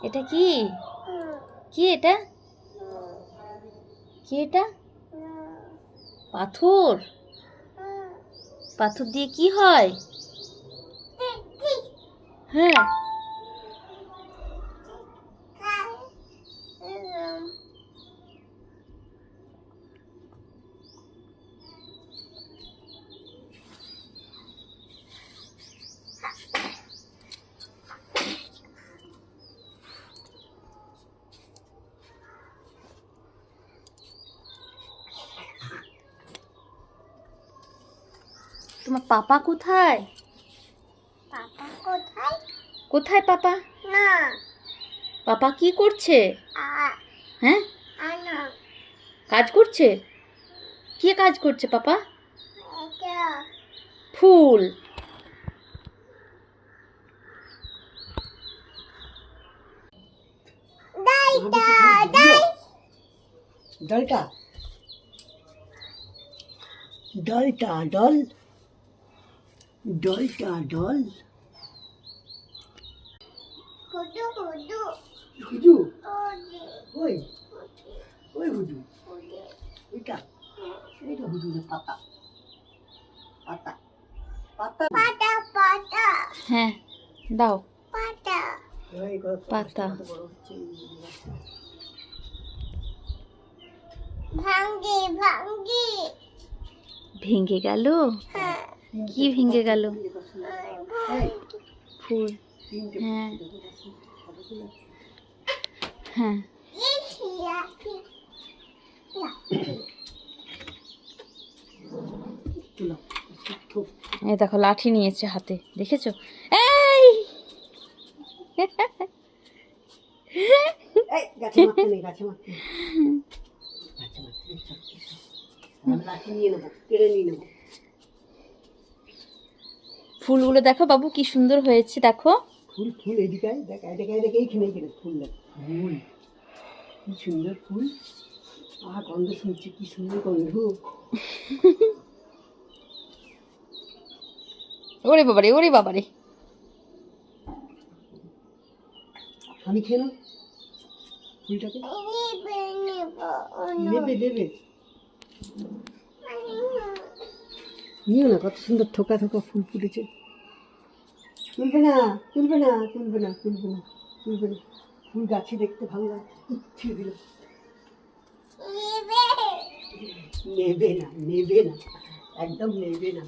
এটা কি? কি এটা? কি এটা? পাথর। পাথর দিয়ে কি হয়? হ্যাঁ, তোমার পাপা কোথায়? পাপা কোথায়? কোথায় পাপা? না, পাপা কি করছে? হ্যাঁ, আনা কাজ করছে। কি কাজ করছে পাপা? এটা ফুল। ডালটা ডালটা ডালটা ডল ডলটা ডল হুদু হুদু হুজু ওরে ওই ওই হুজু ওরে এটা এটা হুজু না পাতা পাতা পাতা পাতা পাতা হ্যাঁ, দাও পাতা এই করে পাতা। বড় হচ্ছে ভাঙ্গি ভাঙ্গি ভেঙে গেল? হ্যাঁ কি ভেঙে গেল? এই ফুল। তিনটে হ্যাঁ হ্যাঁ, তুলো খুব এই দেখো লাঠি নিয়েছে হাতে, দেখেছো? এই এই গাছে মারতে নেই গাছে মারতে নেই গাছে মারতে নেই আমি লাঠি নিয়ে নেবো কেড়ে নিয়ে নেবো ফুলগুলো দেখো বাবু কি সুন্দর হয়েছে, দেখো। ফুল ফুল এদিকে আয়, দেখ এদিকে এদিকে এইখানে এইখানে ফুল দেখ ফুল কি সুন্দর ফুল গন্ধ শুনছি কি সুন্দর গন্ধ ওরে বাবারে, ওরে বাবারে। আমি খেয়ে নাও ফুলটাকে নেবে নেবে নিও না কত সুন্দর থোকা থোকা ফুল ফুটেছে তুলবে না তুলবে না তুলবে না তুলবে না তুলবে না ফুল গাছে দেখতে ভালো লাগে ছেড়ে দিল নেবে না একদম নেবে না